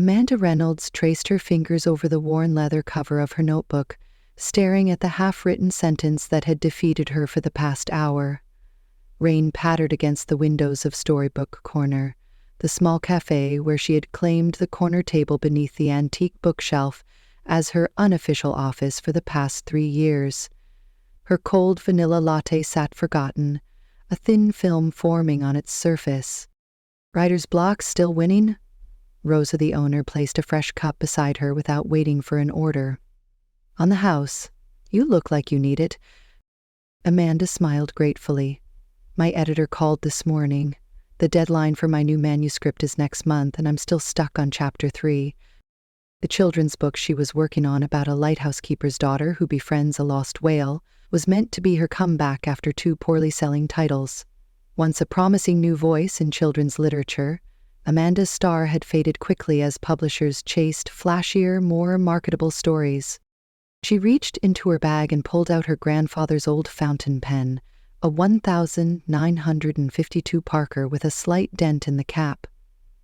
Amanda Reynolds traced her fingers over the worn leather cover of her notebook, staring at the half-written sentence that had defeated her for the past hour. Rain pattered against the windows of Storybook Corner, the small cafe where she had claimed the corner table beneath the antique bookshelf as her unofficial office for the past 3 years. Her cold vanilla latte sat forgotten, a thin film forming on its surface. "Writer's block still winning?" Rosa, the owner, placed a fresh cup beside her without waiting for an order. "On the house. You look like you need it." Amanda smiled gratefully. "My editor called this morning. The deadline for my new manuscript is next month, and I'm still stuck on chapter 3. The children's book she was working on about a lighthouse keeper's daughter who befriends a lost whale was meant to be her comeback after 2 poorly selling titles. Once a promising new voice in children's literature, Amanda's star had faded quickly as publishers chased flashier, more marketable stories. She reached into her bag and pulled out her grandfather's old fountain pen, a 1952 Parker with a slight dent in the cap.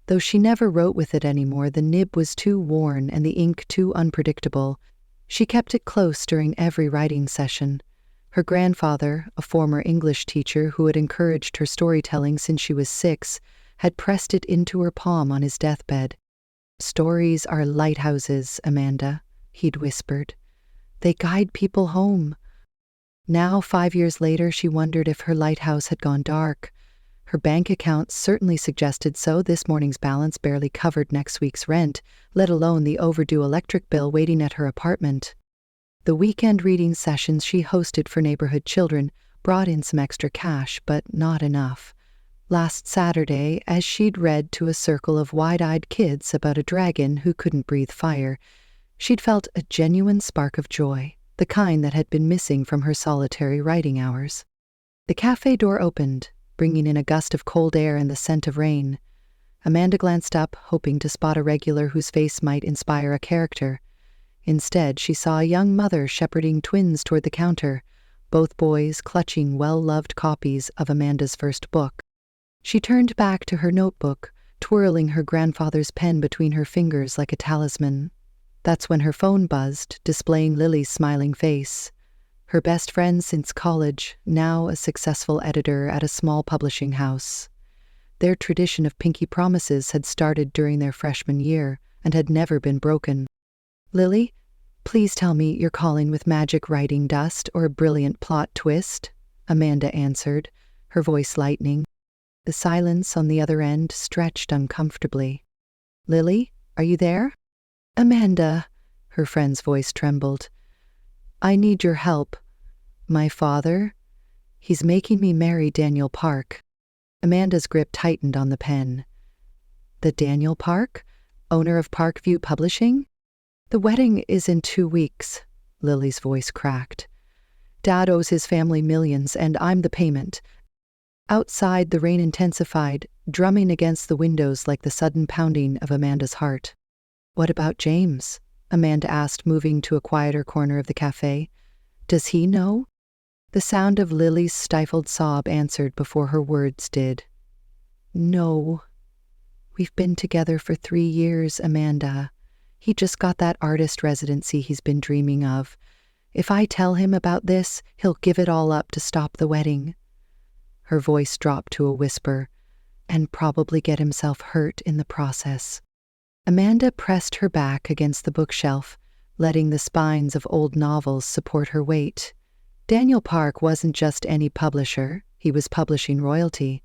Though she never wrote with it anymore, the nib was too worn and the ink too unpredictable. She kept it close during every writing session. Her grandfather, a former English teacher who had encouraged her storytelling since she was 6, had pressed it into her palm on his deathbed. "Stories are lighthouses, Amanda," he'd whispered. "They guide people home." Now, 5 years later, she wondered if her lighthouse had gone dark. Her bank account certainly suggested so. This morning's balance barely covered next week's rent, let alone the overdue electric bill waiting at her apartment. The weekend reading sessions she hosted for neighborhood children brought in some extra cash, but not enough. Last Saturday, as she'd read to a circle of wide-eyed kids about a dragon who couldn't breathe fire, she'd felt a genuine spark of joy, the kind that had been missing from her solitary writing hours. The cafe door opened, bringing in a gust of cold air and the scent of rain. Amanda glanced up, hoping to spot a regular whose face might inspire a character. Instead, she saw a young mother shepherding twins toward the counter, both boys clutching well-loved copies of Amanda's first book. She turned back to her notebook, twirling her grandfather's pen between her fingers like a talisman. That's when her phone buzzed, displaying Lily's smiling face. Her best friend since college, now a successful editor at a small publishing house. Their tradition of pinky promises had started during their freshman year and had never been broken. "Lily, please tell me you're calling with magic writing dust or a brilliant plot twist," Amanda answered, her voice lightening. The silence on the other end stretched uncomfortably. "Lily, are you there?" "Amanda," her friend's voice trembled. "I need your help. My father, he's making me marry Daniel Park." Amanda's grip tightened on the pen. "The Daniel Park, owner of Parkview Publishing?" "The wedding is in 2 weeks," Lily's voice cracked. "Dad owes his family millions, and I'm the payment." Outside, the rain intensified, drumming against the windows like the sudden pounding of Amanda's heart. "What about James?" Amanda asked, moving to a quieter corner of the cafe. "Does he know?" The sound of Lily's stifled sob answered before her words did. "No. We've been together for 3 years, Amanda. He just got that artist residency he's been dreaming of. If I tell him about this, he'll give it all up to stop the wedding." Her voice dropped to a whisper, "and probably get himself hurt in the process." Amanda pressed her back against the bookshelf, letting the spines of old novels support her weight. Daniel Park wasn't just any publisher, he was publishing royalty,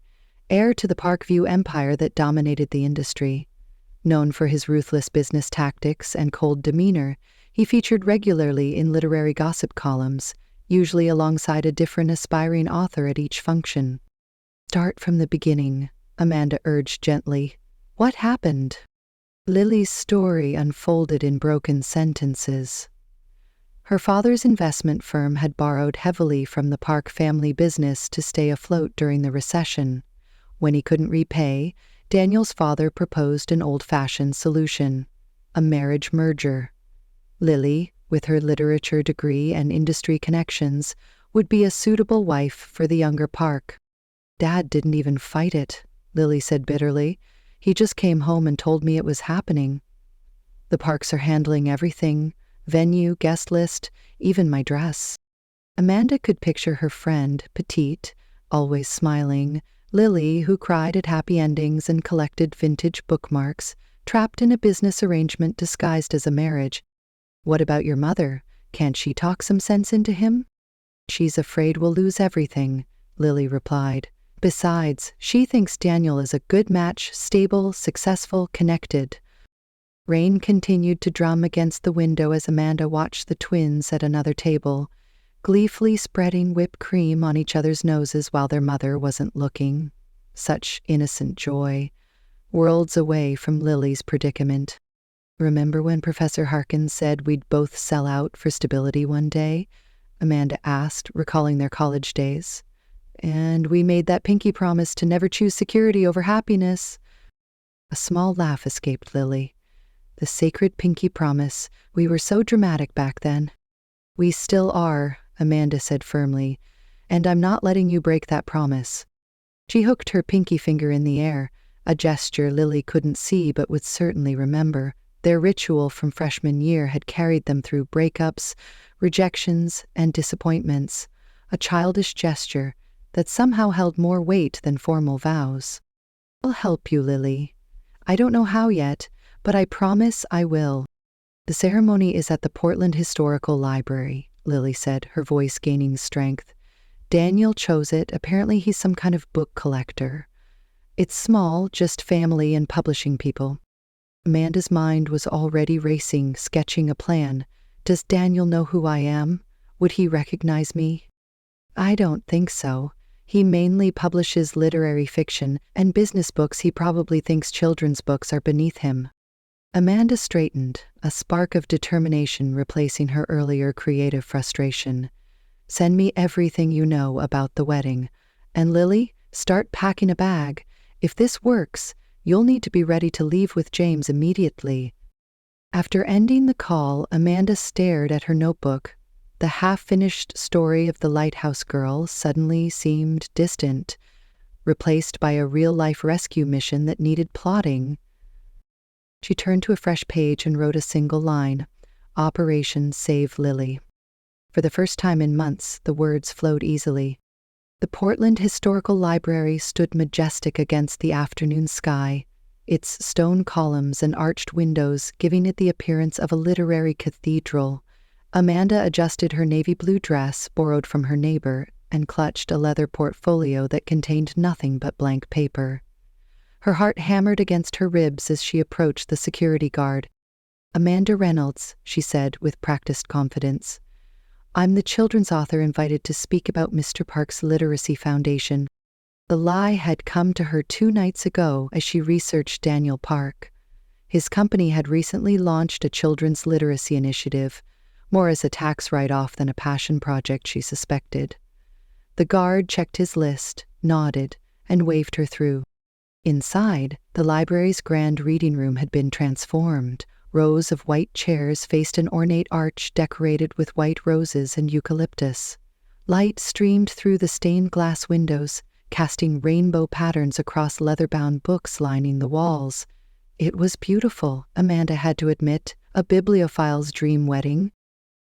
heir to the Parkview empire that dominated the industry. Known for his ruthless business tactics and cold demeanor, he featured regularly in literary gossip columns, usually alongside a different aspiring author at each function. "Start from the beginning," Amanda urged gently. "What happened?" Lily's story unfolded in broken sentences. Her father's investment firm had borrowed heavily from the Park family business to stay afloat during the recession. When he couldn't repay, Daniel's father proposed an old-fashioned solution, a marriage merger. Lily, with her literature degree and industry connections, would be a suitable wife for the younger Park. "Dad didn't even fight it," Lily said bitterly. "He just came home and told me it was happening. The Parks are handling everything: venue, guest list, even my dress. Amanda could picture her friend, petite, always smiling, Lily, who cried at happy endings and collected vintage bookmarks, trapped in a business arrangement disguised as a marriage. What about your mother? Can't she talk some sense into him? She's afraid we'll lose everything, Lily replied. Besides, she thinks Daniel is a good match, stable, successful, connected. Rain continued to drum against the window as Amanda watched the twins at another table, gleefully spreading whipped cream on each other's noses while their mother wasn't looking. Such innocent joy, worlds away from Lily's predicament. Remember when Professor Harkins said we'd both sell out for stability one day? Amanda asked, recalling their college days. And we made that pinky promise to never choose security over happiness. A small laugh escaped Lily. The sacred pinky promise. We were so dramatic back then. We still are, Amanda said firmly, and I'm not letting you break that promise. She hooked her pinky finger in the air, a gesture Lily couldn't see but would certainly remember. Their ritual from freshman year had carried them through breakups, rejections, and disappointments, a childish gesture that somehow held more weight than formal vows. I'll help you, Lily. I don't know how yet, but I promise I will. The ceremony is at the Portland Historical Library, Lily said, her voice gaining strength. Daniel chose it. Apparently he's some kind of book collector. It's small, just family and publishing people. Amanda's mind was already racing, sketching a plan. Does Daniel know who I am? Would he recognize me? I don't think so. He mainly publishes literary fiction and business books. He probably thinks children's books are beneath him. Amanda straightened, a spark of determination replacing her earlier creative frustration. Send me everything you know about the wedding. And Lily, start packing a bag. If this works, you'll need to be ready to leave with James immediately. After ending the call, Amanda stared at her notebook. The half-finished story of the lighthouse girl suddenly seemed distant, replaced by a real-life rescue mission that needed plotting. She turned to a fresh page and wrote a single line: Operation Save Lily. For the first time in months, the words flowed easily. The Portland Historical Library stood majestic against the afternoon sky, its stone columns and arched windows giving it the appearance of a literary cathedral. Amanda adjusted her navy blue dress, borrowed from her neighbor, and clutched a leather portfolio that contained nothing but blank paper. Her heart hammered against her ribs as she approached the security guard. Amanda Reynolds, she said with practiced confidence. I'm the children's author invited to speak about Mr. Park's Literacy Foundation. The lie had come to her 2 nights ago as she researched Daniel Park. His company had recently launched a children's literacy initiative, more as a tax write-off than a passion project, she suspected. The guard checked his list, nodded, and waved her through. Inside, the library's grand reading room had been transformed. Rows of white chairs faced an ornate arch decorated with white roses and eucalyptus. Light streamed through the stained glass windows, casting rainbow patterns across leather-bound books lining the walls. It was beautiful, Amanda had to admit, a bibliophile's dream wedding.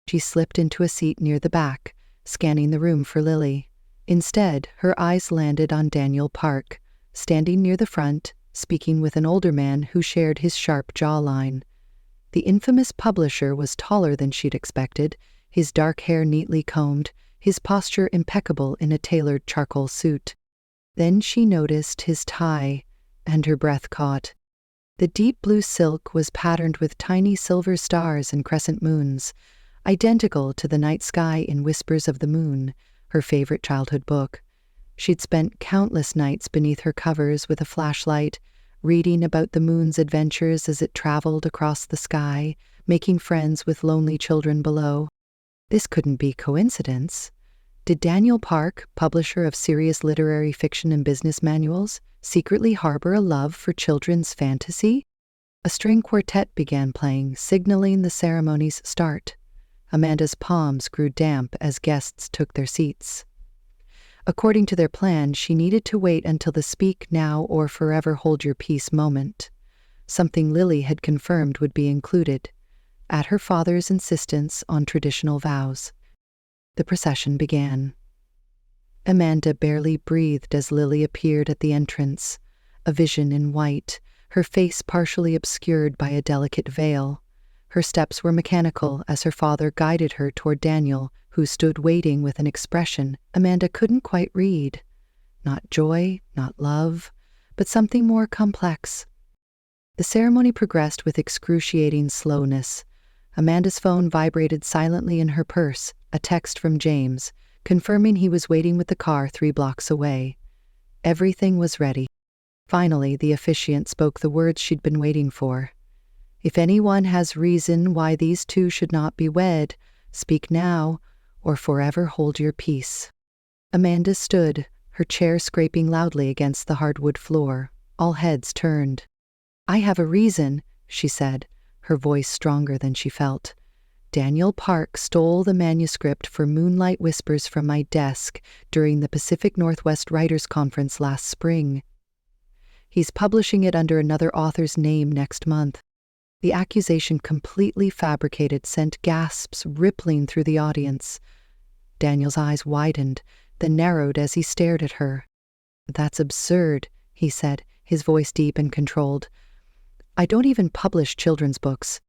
She slipped into a seat near the back, scanning the room for Lily. Instead, her eyes landed on Daniel Park, standing near the front, speaking with an older man who shared his sharp jawline. The infamous publisher was taller than she'd expected, his dark hair neatly combed, his posture impeccable in a tailored charcoal suit. Then she noticed his tie, and her breath caught. The deep blue silk was patterned with tiny silver stars and crescent moons, identical to the night sky in Whispers of the Moon, her favorite childhood book. She'd spent countless nights beneath her covers with a flashlight, reading about the moon's adventures as it traveled across the sky, making friends with lonely children below. This couldn't be coincidence. Did Daniel Park, publisher of serious literary fiction and business manuals, secretly harbor a love for children's fantasy? A string quartet began playing, signaling the ceremony's start. Amanda's palms grew damp as guests took their seats. According to their plan, she needed to wait until the speak now or forever hold your peace moment. something Lily had confirmed would be included, at her father's insistence on traditional vows. The procession began. Amanda barely breathed as Lily appeared at the entrance, a vision in white, her face partially obscured by a delicate veil. Her steps were mechanical as her father guided her toward Daniel, who stood waiting with an expression Amanda couldn't quite read. Not joy, not love, but something more complex. The ceremony progressed with excruciating slowness. Amanda's phone vibrated silently in her purse, a text from James, confirming he was waiting with the car 3 blocks away. Everything was ready. Finally, the officiant spoke the words she'd been waiting for. If anyone has reason why these two should not be wed, speak now, or forever hold your peace. Amanda stood, her chair scraping loudly against the hardwood floor. All heads turned. "I have a reason," she said, her voice stronger than she felt. "Daniel Park stole the manuscript for Moonlight Whispers from my desk during the Pacific Northwest Writers' Conference last spring. He's publishing it under another author's name next month." The accusation, completely fabricated, sent gasps rippling through the audience. Daniel's eyes widened, then narrowed as he stared at her. "That's absurd," he said, his voice deep and controlled. "I don't even publish children's books."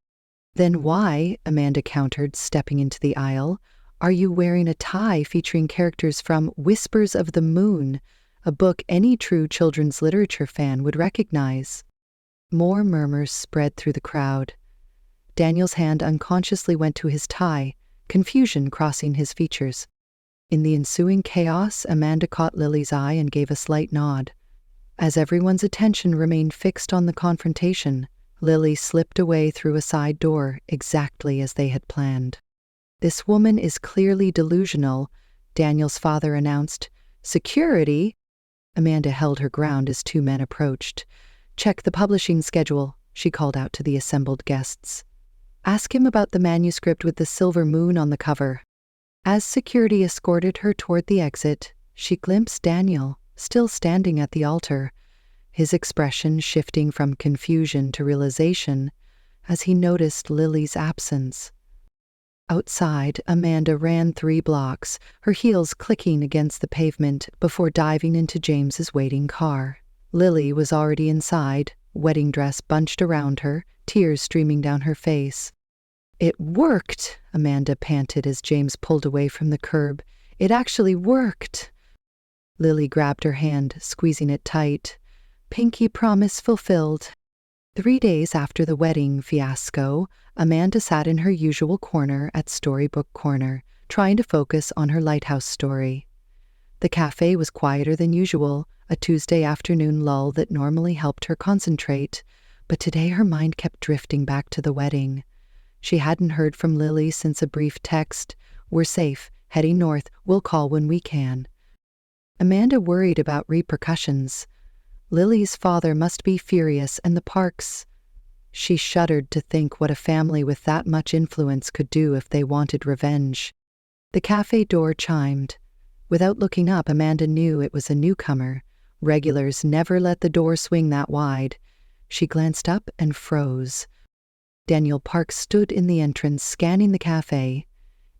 "Then why," Amanda countered, stepping into the aisle, "are you wearing a tie featuring characters from Whispers of the Moon, a book any true children's literature fan would recognize?" More murmurs spread through the crowd. Daniel's hand unconsciously went to his tie, confusion crossing his features. In the ensuing chaos, Amanda caught Lily's eye and gave a slight nod. As everyone's attention remained fixed on the confrontation, Lily slipped away through a side door, exactly as they had planned. "This woman is clearly delusional," Daniel's father announced. "Security?" Amanda held her ground as 2 men approached. "Check the publishing schedule," she called out to the assembled guests. "Ask him about the manuscript with the silver moon on the cover." As security escorted her toward the exit, she glimpsed Daniel, still standing at the altar, his expression shifting from confusion to realization as he noticed Lily's absence. Outside, Amanda ran 3 blocks, her heels clicking against the pavement before diving into James's waiting car. Lily was already inside, wedding dress bunched around her, tears streaming down her face. "It worked," Amanda panted as James pulled away from the curb. "It actually worked." Lily grabbed her hand, squeezing it tight. Pinky promise fulfilled. 3 days after the wedding fiasco, Amanda sat in her usual corner at Storybook Corner, trying to focus on her lighthouse story. The cafe was quieter than usual, a Tuesday afternoon lull that normally helped her concentrate, but today her mind kept drifting back to the wedding. She hadn't heard from Lily since a brief text, "We're safe, heading north, we'll call when we can." Amanda worried about repercussions. Lily's father must be furious, and the Parks. She shuddered to think what a family with that much influence could do if they wanted revenge. The cafe door chimed. Without looking up, Amanda knew it was a newcomer. Regulars never let the door swing that wide. She glanced up and froze. Daniel Park stood in the entrance, scanning the cafe.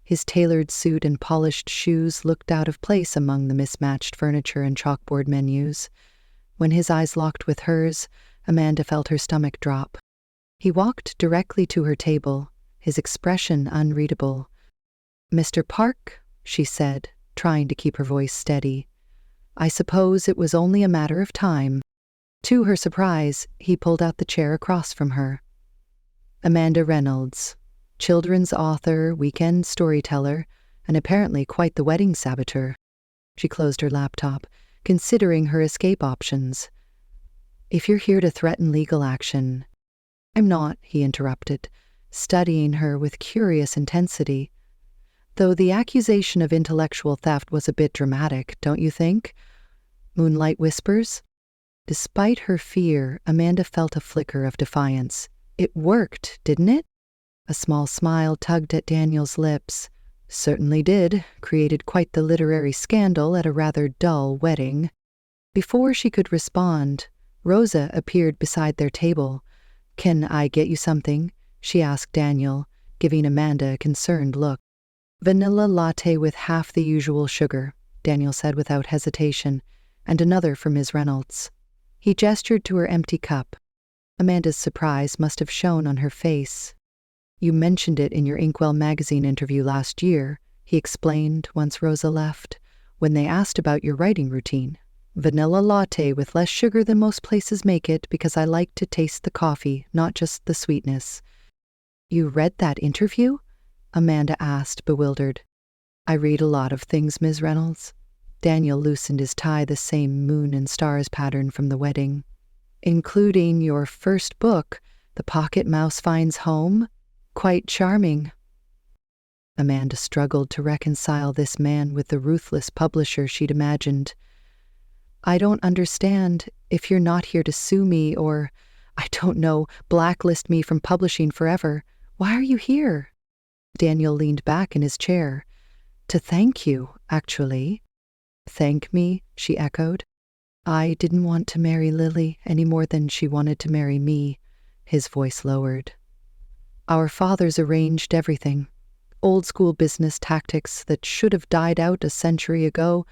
His tailored suit and polished shoes looked out of place among the mismatched furniture and chalkboard menus. When his eyes locked with hers, Amanda felt her stomach drop. He walked directly to her table, his expression unreadable. "Mr. Park," she said, trying to keep her voice steady. "I suppose it was only a matter of time." To her surprise, he pulled out the chair across from her. Amanda Reynolds, children's author, weekend storyteller, and apparently quite the wedding saboteur. She closed her laptop, considering her escape options. "If you're here to threaten legal action—" "I'm not," he interrupted, studying her with curious intensity. "Though the accusation of intellectual theft was a bit dramatic, don't you think? Moonlight Whispers?" Despite her fear, Amanda felt a flicker of defiance. "It worked, didn't it?" A small smile tugged at Daniel's lips. "Certainly did. Created quite the literary scandal at a rather dull wedding." Before she could respond, Rosa appeared beside their table, "Can I get you something?" she asked Daniel, giving Amanda a concerned look. "Vanilla latte with half the usual sugar," Daniel said without hesitation, "and another for Ms. Reynolds." He gestured to her empty cup. Amanda's surprise must have shown on her face. "You mentioned it in your Inkwell magazine interview last year," he explained once Rosa left, "when they asked about your writing routine. Vanilla latte with less sugar than most places make it because I like to taste the coffee, not just the sweetness." "You read that interview?" Amanda asked, bewildered. "I read a lot of things, Ms. Reynolds." Daniel loosened his tie, the same moon and stars pattern from the wedding. "Including your first book, The Pocket Mouse Finds Home? Quite charming." Amanda struggled to reconcile this man with the ruthless publisher she'd imagined. "I don't understand. If you're not here to sue me or, I don't know, blacklist me from publishing forever, why are you here?" Daniel leaned back in his chair. "To thank you, actually." "Thank me?" she echoed. "I didn't want to marry Lily any more than she wanted to marry me." His voice lowered. "Our fathers arranged everything. Old-school business tactics that should have died out a century ago."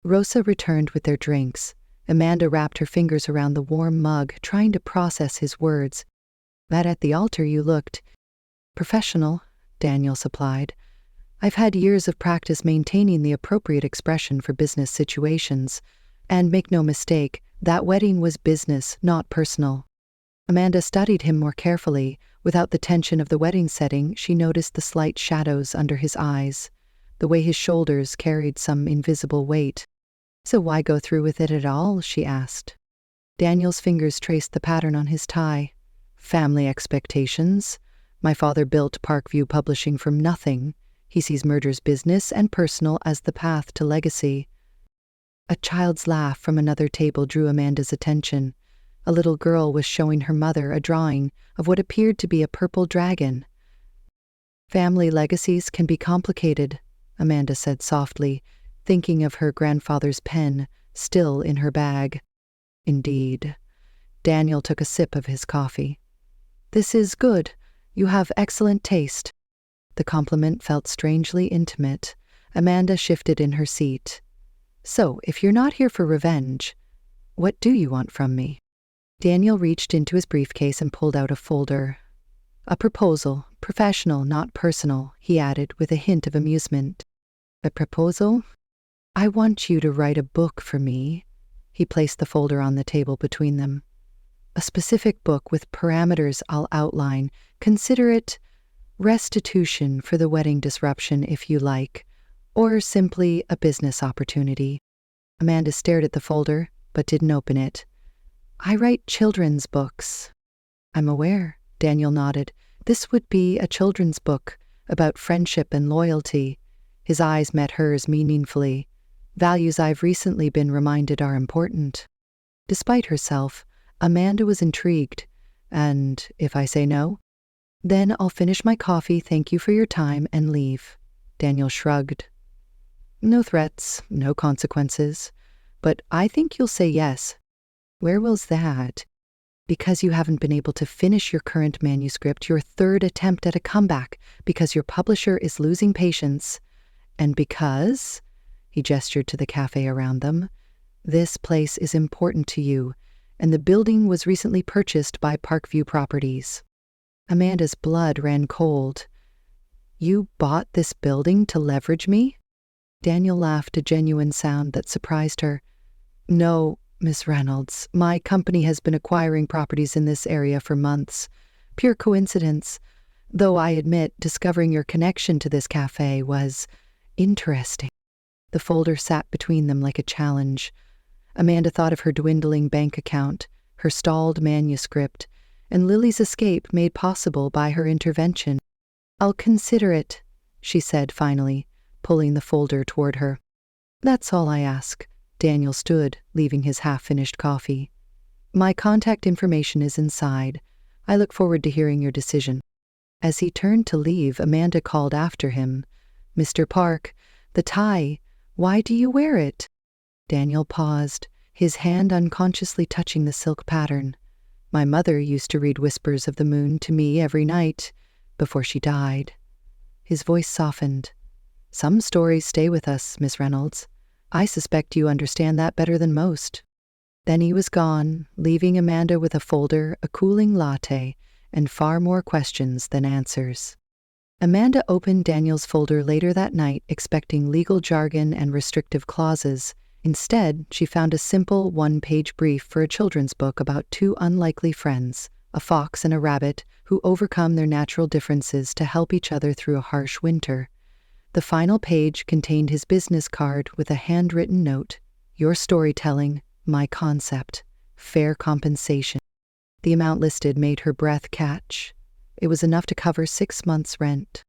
Rosa returned with their drinks. Amanda wrapped her fingers around the warm mug, trying to process his words. "That at the altar you looked professional," Daniel supplied. "I've had years of practice maintaining the appropriate expression for business situations. And make no mistake, that wedding was business, not personal." Amanda studied him more carefully. Without the tension of the wedding setting, she noticed the slight shadows under his eyes, the way his shoulders carried some invisible weight. "So why go through with it at all?" she asked. Daniel's fingers traced the pattern on his tie. "Family expectations. My father built Parkview Publishing from nothing. He sees mergers business and personal as the path to legacy." A child's laugh from another table drew Amanda's attention. A little girl was showing her mother a drawing of what appeared to be a purple dragon. "Family legacies can be complicated," Amanda said softly, thinking of her grandfather's pen, still in her bag. "Indeed." Daniel took a sip of his coffee. "This is good. You have excellent taste." The compliment felt strangely intimate. Amanda shifted in her seat. "So, if you're not here for revenge, what do you want from me?" Daniel reached into his briefcase and pulled out a folder. "A proposal, professional, not personal," he added with a hint of amusement. "A proposal? I want you to write a book for me." He placed the folder on the table between them. "A specific book with parameters I'll outline. Consider it restitution for the wedding disruption if you like, or simply a business opportunity." Amanda stared at the folder, but didn't open it. "I write children's books." "I'm aware," Daniel nodded. "This would be a children's book about friendship and loyalty." His eyes met hers meaningfully. "Values I've recently been reminded are important." Despite herself, Amanda was intrigued. "And if I say no?" "Then I'll finish my coffee, thank you for your time, and leave." Daniel shrugged. "No threats, no consequences. But I think you'll say yes." "Where was that?" "Because you haven't been able to finish your current manuscript, your third attempt at a comeback, because your publisher is losing patience, and because," he gestured to the cafe around them, "this place is important to you, and the building was recently purchased by Parkview Properties." Amanda's blood ran cold. "You bought this building to leverage me?" Daniel laughed, a genuine sound that surprised her. "No, Miss Reynolds, my company has been acquiring properties in this area for months. Pure coincidence. Though I admit discovering your connection to this cafe was interesting." The folder sat between them like a challenge. Amanda thought of her dwindling bank account, her stalled manuscript, and Lily's escape made possible by her intervention. "I'll consider it," she said finally, pulling the folder toward her. "That's all I ask." Daniel stood, leaving his half-finished coffee. "My contact information is inside. I look forward to hearing your decision." As he turned to leave, Amanda called after him. "Mr. Park, the tie, why do you wear it?" Daniel paused, his hand unconsciously touching the silk pattern. My mother used to read Whispers of the Moon to me every night before she died. His voice softened. Some stories stay with us, Miss Reynolds. I suspect you understand that better than most. Then he was gone, leaving Amanda with a folder, a cooling latte, and far more questions than answers. Amanda opened Daniel's folder later that night, expecting legal jargon and restrictive clauses. Instead, she found a simple one-page brief for a children's book about two unlikely friends, a fox and a rabbit, who overcome their natural differences to help each other through a harsh winter. The final page contained his business card with a handwritten note, "Your storytelling, my concept, fair compensation." The amount listed made her breath catch. It was enough to cover 6 months' rent.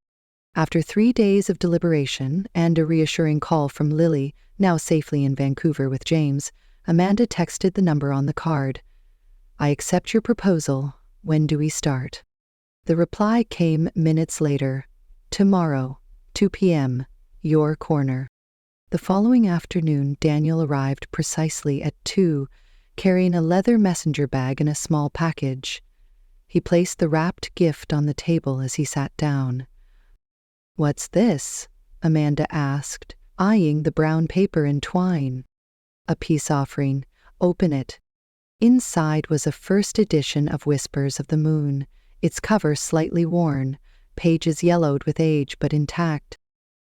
After 3 days of deliberation and a reassuring call from Lily, now safely in Vancouver with James, Amanda texted the number on the card. "I accept your proposal. When do we start?" The reply came minutes later. "Tomorrow, 2 p.m., your corner." The following afternoon, Daniel arrived precisely at 2, carrying a leather messenger bag and a small package. He placed the wrapped gift on the table as he sat down. "What's this?" Amanda asked, eyeing the brown paper and twine. "A peace offering. Open it." Inside was a first edition of Whispers of the Moon, its cover slightly worn, pages yellowed with age but intact.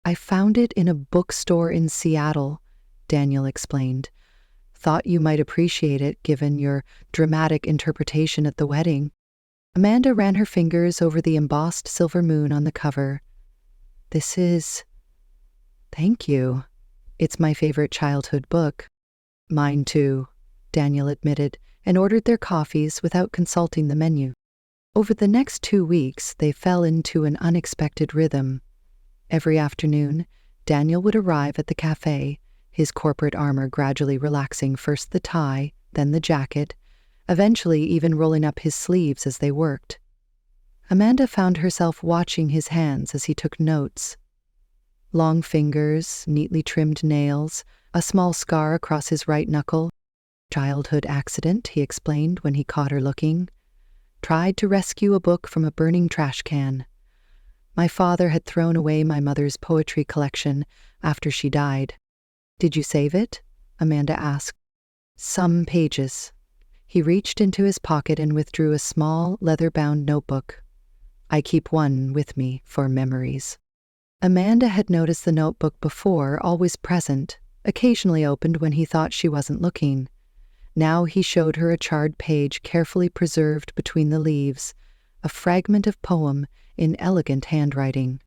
"I found it in a bookstore in Seattle," Daniel explained. "Thought you might appreciate it given your dramatic interpretation at the wedding." Amanda ran her fingers over the embossed silver moon on the cover. "This is... Thank you. It's my favorite childhood book." "Mine too," Daniel admitted, and ordered their coffees without consulting the menu. Over the next 2 weeks, they fell into an unexpected rhythm. Every afternoon, Daniel would arrive at the cafe, his corporate armor gradually relaxing, first the tie, then the jacket, eventually even rolling up his sleeves as they worked. Amanda found herself watching his hands as he took notes. Long fingers, neatly trimmed nails, a small scar across his right knuckle. "Childhood accident," he explained when he caught her looking. "Tried to rescue a book from a burning trash can. My father had thrown away my mother's poetry collection after she died." "Did you save it?" Amanda asked. "Some pages." He reached into his pocket and withdrew a small, leather-bound notebook. "I keep one with me for memories." Amanda had noticed the notebook before, always present, occasionally opened when he thought she wasn't looking. Now he showed her a charred page carefully preserved between the leaves, a fragment of poem in elegant handwriting.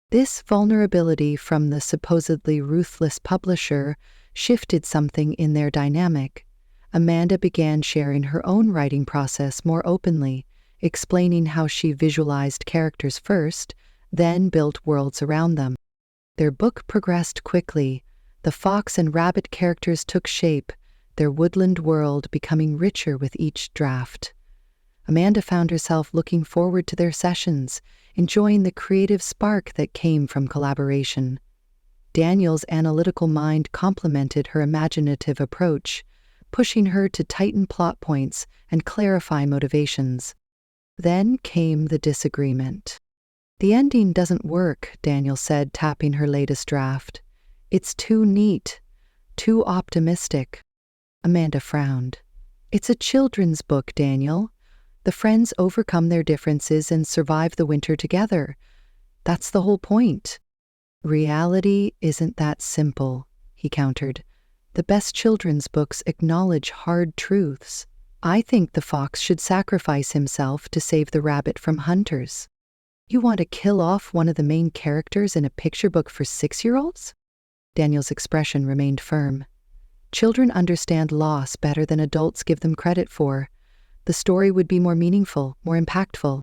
This vulnerability from the supposedly ruthless publisher shifted something in their dynamic. Amanda began sharing her own writing process more openly, explaining how she visualized characters first, then built worlds around them. Their book progressed quickly. The fox and rabbit characters took shape, their woodland world becoming richer with each draft. Amanda found herself looking forward to their sessions, enjoying the creative spark that came from collaboration. Daniel's analytical mind complemented her imaginative approach, pushing her to tighten plot points and clarify motivations. Then came the disagreement. "The ending doesn't work," Daniel said, tapping her latest draft. "It's too neat, too optimistic." Amanda frowned. "It's a children's book, Daniel. The friends overcome their differences and survive the winter together. That's the whole point." "Reality isn't that simple," he countered. "The best children's books acknowledge hard truths. I think the fox should sacrifice himself to save the rabbit from hunters." "You want to kill off one of the main characters in a picture book for 6-year-olds? Daniel's expression remained firm. "Children understand loss better than adults give them credit for. The story would be more meaningful, more impactful."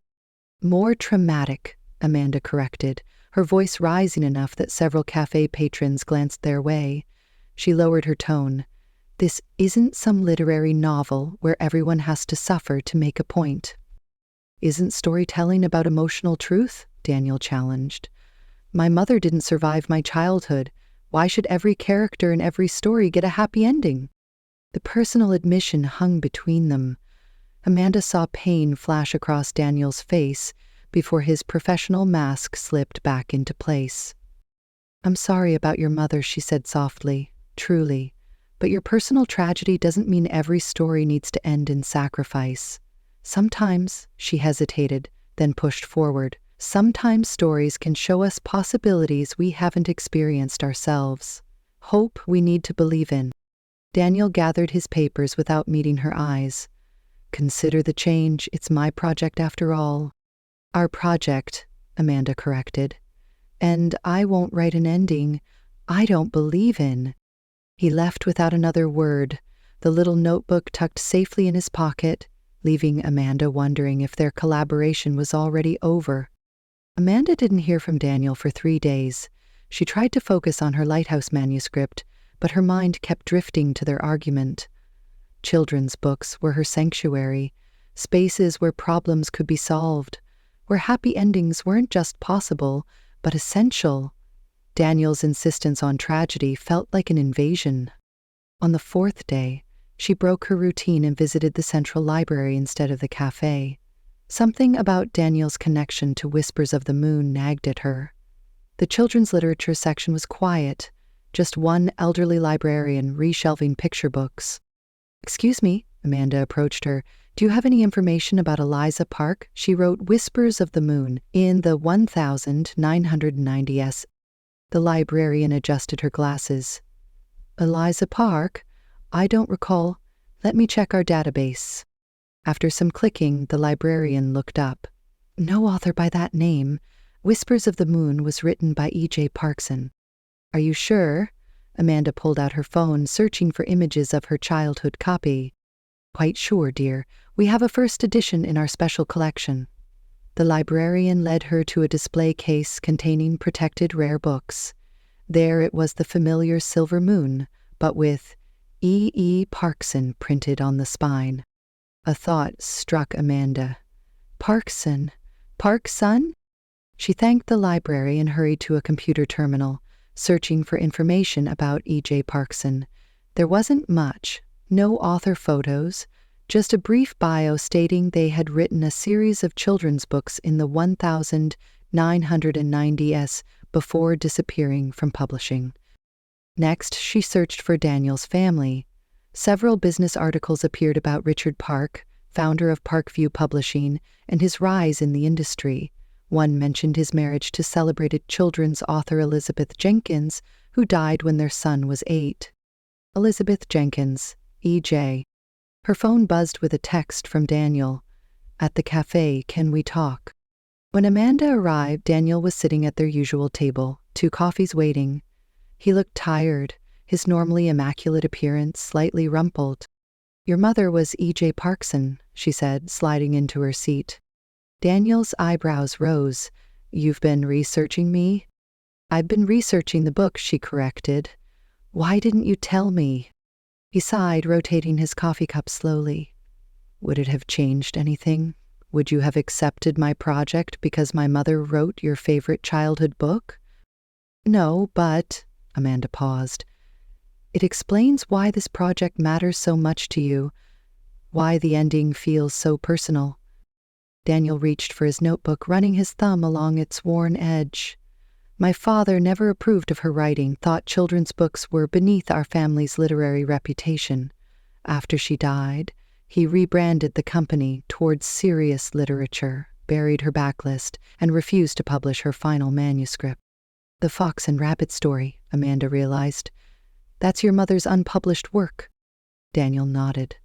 "More traumatic," Amanda corrected, her voice rising enough that several cafe patrons glanced their way. She lowered her tone. "This isn't some literary novel where everyone has to suffer to make a point." "Isn't storytelling about emotional truth?" Daniel challenged. "My mother didn't survive my childhood. Why should every character in every story get a happy ending?" The personal admission hung between them. Amanda saw pain flash across Daniel's face before his professional mask slipped back into place. "I'm sorry about your mother," she said softly, "truly. But your personal tragedy doesn't mean every story needs to end in sacrifice. Sometimes," she hesitated, then pushed forward, "sometimes stories can show us possibilities we haven't experienced ourselves. Hope we need to believe in." Daniel gathered his papers without meeting her eyes. "Consider the change. It's my project after all." "Our project," Amanda corrected. "And I won't write an ending I don't believe in." He left without another word, the little notebook tucked safely in his pocket, leaving Amanda wondering if their collaboration was already over. Amanda didn't hear from Daniel for 3 days. She tried to focus on her lighthouse manuscript, but her mind kept drifting to their argument. Children's books were her sanctuary, spaces where problems could be solved, where happy endings weren't just possible, but essential. Daniel's insistence on tragedy felt like an invasion. On the 4th day, she broke her routine and visited the central library instead of the cafe. Something about Daniel's connection to Whispers of the Moon nagged at her. The children's literature section was quiet, just one elderly librarian reshelving picture books. "Excuse me," Amanda approached her. "Do you have any information about Eliza Park? She wrote Whispers of the Moon in the 1990s. The librarian adjusted her glasses. "Eliza Park? I don't recall. Let me check our database." After some clicking, the librarian looked up. "No author by that name. Whispers of the Moon was written by E.J. Parkson." "Are you sure?" Amanda pulled out her phone, searching for images of her childhood copy. "Quite sure, dear. We have a first edition in our special collection." The librarian led her to a display case containing protected rare books. There it was, the familiar silver moon, but with E. Parkson printed on the spine. A thought struck Amanda. Parkson? Parkson? She thanked the library and hurried to a computer terminal, searching for information about E.J. Parkson. There wasn't much. No author photos, just a brief bio stating they had written a series of children's books in the 1990s before disappearing from publishing. Next, she searched for Daniel's family. Several business articles appeared about Richard Park, founder of Parkview Publishing, and his rise in the industry. One mentioned his marriage to celebrated children's author Elizabeth Jenkins, who died when their son was 8. Elizabeth Jenkins, E.J. Her phone buzzed with a text from Daniel. "At the cafe, can we talk?" When Amanda arrived, Daniel was sitting at their usual table, 2 coffees waiting. He looked tired, his normally immaculate appearance slightly rumpled. "Your mother was E.J. Parkson," she said, sliding into her seat. Daniel's eyebrows rose. "You've been researching me?" "I've been researching the book," she corrected. "Why didn't you tell me?" He sighed, rotating his coffee cup slowly. "Would it have changed anything? Would you have accepted my project because my mother wrote your favorite childhood book?" "No, but..." Amanda paused. "It explains why this project matters so much to you, why the ending feels so personal." Daniel reached for his notebook, running his thumb along its worn edge. "My father never approved of her writing, thought children's books were beneath our family's literary reputation. After she died, he rebranded the company towards serious literature, buried her backlist, and refused to publish her final manuscript." "The Fox and Rabbit story," Amanda realized. "That's your mother's unpublished work." Daniel nodded.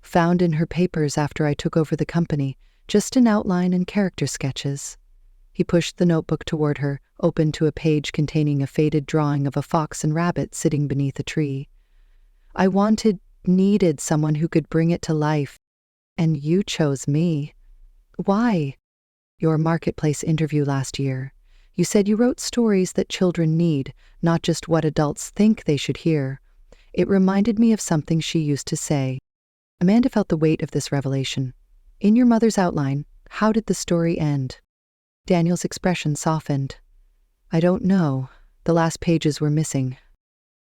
"Found in her papers after I took over the company, just an outline and character sketches." He pushed the notebook toward her, open to a page containing a faded drawing of a fox and rabbit sitting beneath a tree. "I needed someone who could bring it to life. And you chose me." "Why?" "Your marketplace interview last year. You said you wrote stories that children need, not just what adults think they should hear." It reminded me of something she used to say. Amanda felt the weight of this revelation. "In your mother's outline, how did the story end?" Daniel's expression softened. "I don't know. The last pages were missing."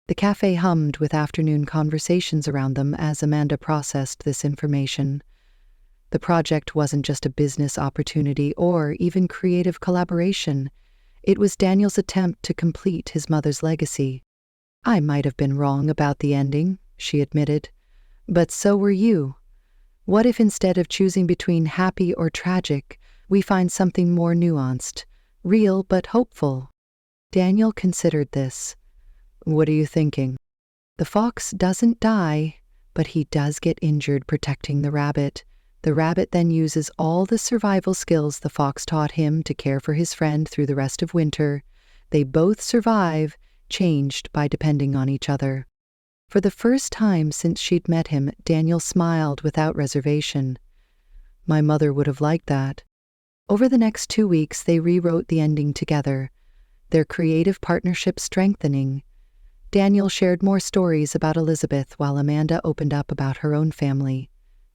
The cafe hummed with afternoon conversations around them as Amanda processed this information. The project wasn't just a business opportunity or even creative collaboration. It was Daniel's attempt to complete his mother's legacy. "I might have been wrong about the ending," she admitted. "But so were you. What if instead of choosing between happy or tragic, we find something more nuanced, real but hopeful?" Daniel considered this. "What are you thinking?" "The fox doesn't die, but he does get injured protecting the rabbit. The rabbit then uses all the survival skills the fox taught him to care for his friend through the rest of winter. They both survive, changed by depending on each other." For the first time since she'd met him, Daniel smiled without reservation. "My mother would have liked that." Over the next 2 weeks, they rewrote the ending together, their creative partnership strengthening. Daniel shared more stories about Elizabeth while Amanda opened up about her own family.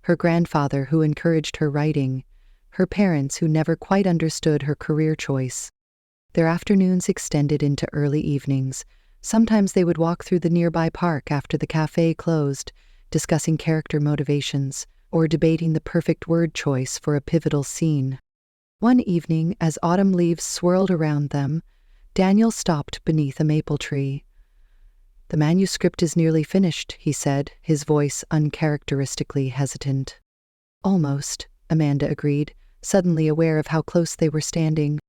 Her grandfather, who encouraged her writing, her parents, who never quite understood her career choice. Their afternoons extended into early evenings. Sometimes they would walk through the nearby park after the cafe closed, discussing character motivations or debating the perfect word choice for a pivotal scene. One evening, as autumn leaves swirled around them, Daniel stopped beneath a maple tree. "The manuscript is nearly finished," he said, his voice uncharacteristically hesitant. "Almost," Amanda agreed, suddenly aware of how close they were standing.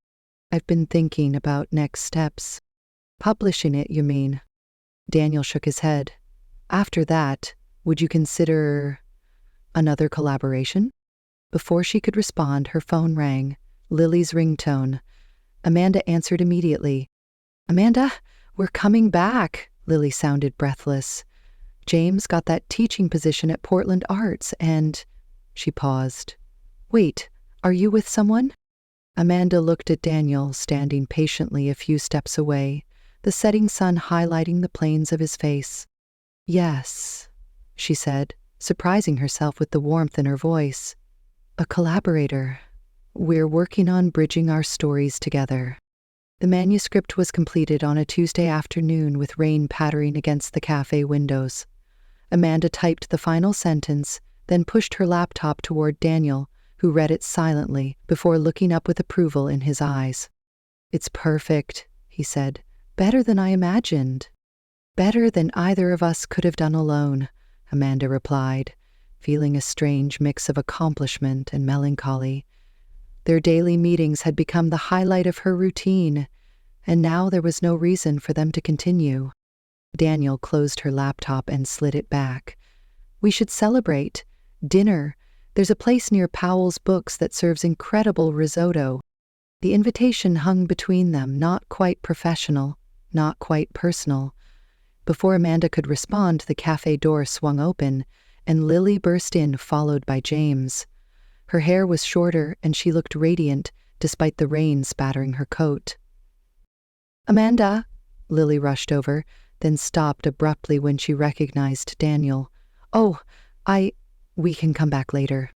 "I've been thinking about next steps." "Publishing it, you mean?" Daniel shook his head. "After that, would you consider another collaboration?" Before she could respond, her phone rang, Lily's ringtone. Amanda answered immediately. "Amanda, we're coming back," Lily sounded breathless. "James got that teaching position at Portland Arts and—" She paused. "Wait, are you with someone?" Amanda looked at Daniel, standing patiently a few steps away, the setting sun highlighting the planes of his face. "Yes," she said, surprising herself with the warmth in her voice. "A collaborator. We're working on bridging our stories together." The manuscript was completed on a Tuesday afternoon with rain pattering against the cafe windows. Amanda typed the final sentence, then pushed her laptop toward Daniel, who read it silently before looking up with approval in his eyes. "It's perfect," he said. "Better than I imagined." "Better than either of us could have done alone," Amanda replied, feeling a strange mix of accomplishment and melancholy. Their daily meetings had become the highlight of her routine, and now there was no reason for them to continue. Daniel closed her laptop and slid it back. "We should celebrate. Dinner. There's a place near Powell's Books that serves incredible risotto." The invitation hung between them, not quite professional, not quite personal. Before Amanda could respond, the cafe door swung open, and Lily burst in, followed by James. Her hair was shorter, and she looked radiant, despite the rain spattering her coat. "Amanda!" Lily rushed over, then stopped abruptly when she recognized Daniel. "Oh, we can come back later."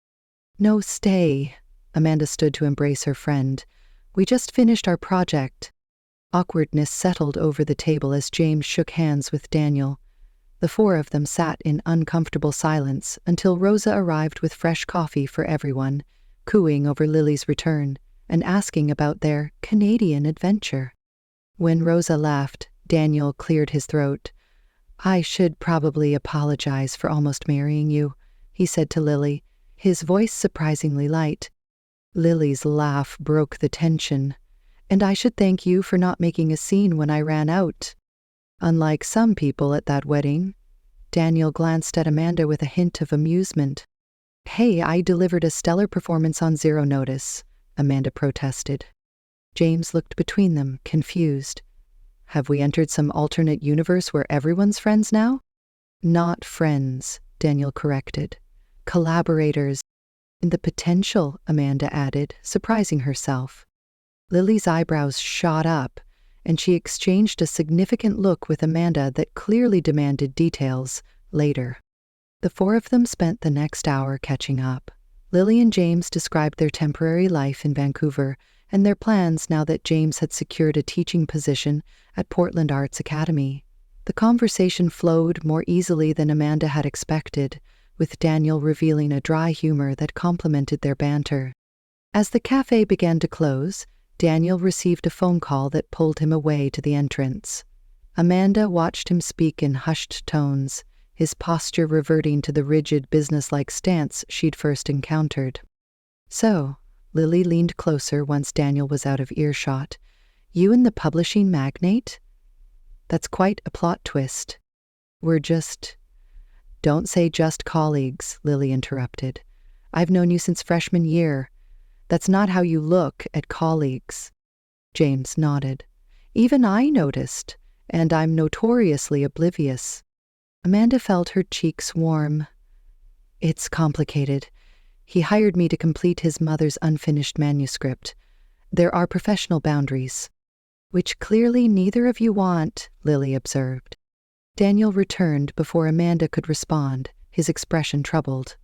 "No, stay." Amanda stood to embrace her friend. "We just finished our project." Awkwardness settled over the table as James shook hands with Daniel. The four of them sat in uncomfortable silence until Rosa arrived with fresh coffee for everyone, cooing over Lily's return and asking about their Canadian adventure. When Rosa left, Daniel cleared his throat. "I should probably apologize for almost marrying you," he said to Lily, his voice surprisingly light. Lily's laugh broke the tension. "And I should thank you for not making a scene when I ran out. Unlike some people at that wedding." Daniel glanced at Amanda with a hint of amusement. "Hey, I delivered a stellar performance on zero notice," Amanda protested. James looked between them, confused. "Have we entered some alternate universe where everyone's friends now?" "Not friends," Daniel corrected. "Collaborators." "And the potential," Amanda added, surprising herself. Lily's eyebrows shot up, and she exchanged a significant look with Amanda that clearly demanded details later. The four of them spent the next hour catching up. Lily and James described their temporary life in Vancouver and their plans now that James had secured a teaching position at Portland Arts Academy. The conversation flowed more easily than Amanda had expected, with Daniel revealing a dry humor that complemented their banter. As the cafe began to close, Daniel received a phone call that pulled him away to the entrance. Amanda watched him speak in hushed tones, his posture reverting to the rigid, businesslike stance she'd first encountered. "So," Lily leaned closer once Daniel was out of earshot, "you and the publishing magnate? That's quite a plot twist." "We're just—" "Don't say just colleagues," Lily interrupted. "I've known you since freshman year. That's not how you look at colleagues." James nodded. "Even I noticed, and I'm notoriously oblivious." Amanda felt her cheeks warm. "It's complicated. He hired me to complete his mother's unfinished manuscript. There are professional boundaries." "Which clearly neither of you want," Lily observed. Daniel returned before Amanda could respond, his expression troubled.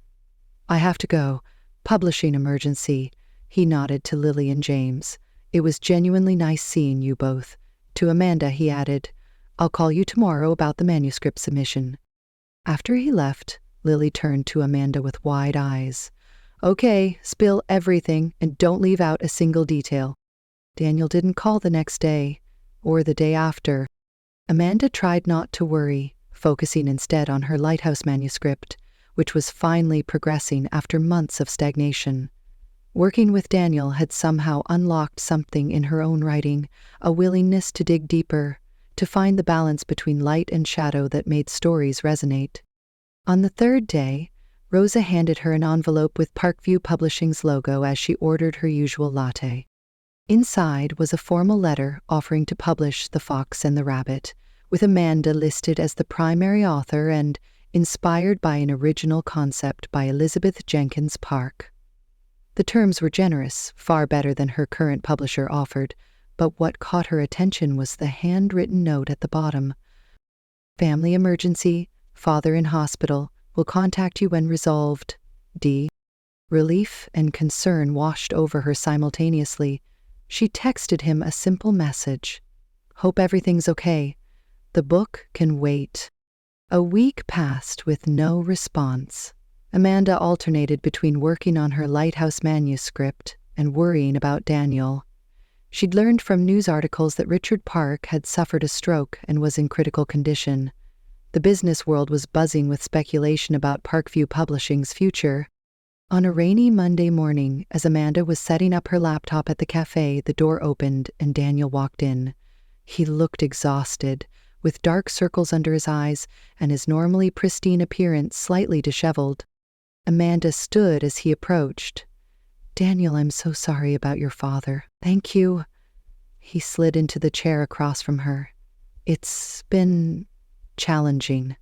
"I have to go. Publishing emergency." He nodded to Lily and James. "It was genuinely nice seeing you both." To Amanda, he added, "I'll call you tomorrow about the manuscript submission." After he left, Lily turned to Amanda with wide eyes. "Okay, spill everything and don't leave out a single detail." Daniel didn't call the next day, or the day after. Amanda tried not to worry, focusing instead on her lighthouse manuscript, which was finally progressing after months of stagnation. Working with Daniel had somehow unlocked something in her own writing, a willingness to dig deeper, to find the balance between light and shadow that made stories resonate. On the third day, Rosa handed her an envelope with Parkview Publishing's logo as she ordered her usual latte. Inside was a formal letter offering to publish The Fox and the Rabbit, with Amanda listed as the primary author and inspired by an original concept by Elizabeth Jenkins Park. The terms were generous, far better than her current publisher offered, but what caught her attention was the handwritten note at the bottom. "Family emergency, father in hospital, will contact you when resolved. D." Relief and concern washed over her simultaneously. She texted him a simple message. "Hope everything's okay. The book can wait." A week passed with no response. Amanda alternated between working on her lighthouse manuscript and worrying about Daniel. She'd learned from news articles that Richard Park had suffered a stroke and was in critical condition. The business world was buzzing with speculation about Parkview Publishing's future. On a rainy Monday morning, as Amanda was setting up her laptop at the cafe, the door opened and Daniel walked in. He looked exhausted, with dark circles under his eyes and his normally pristine appearance slightly disheveled. Amanda stood as he approached. "Daniel, I'm so sorry about your father." "Thank you." He slid into the chair across from her. "It's been challenging.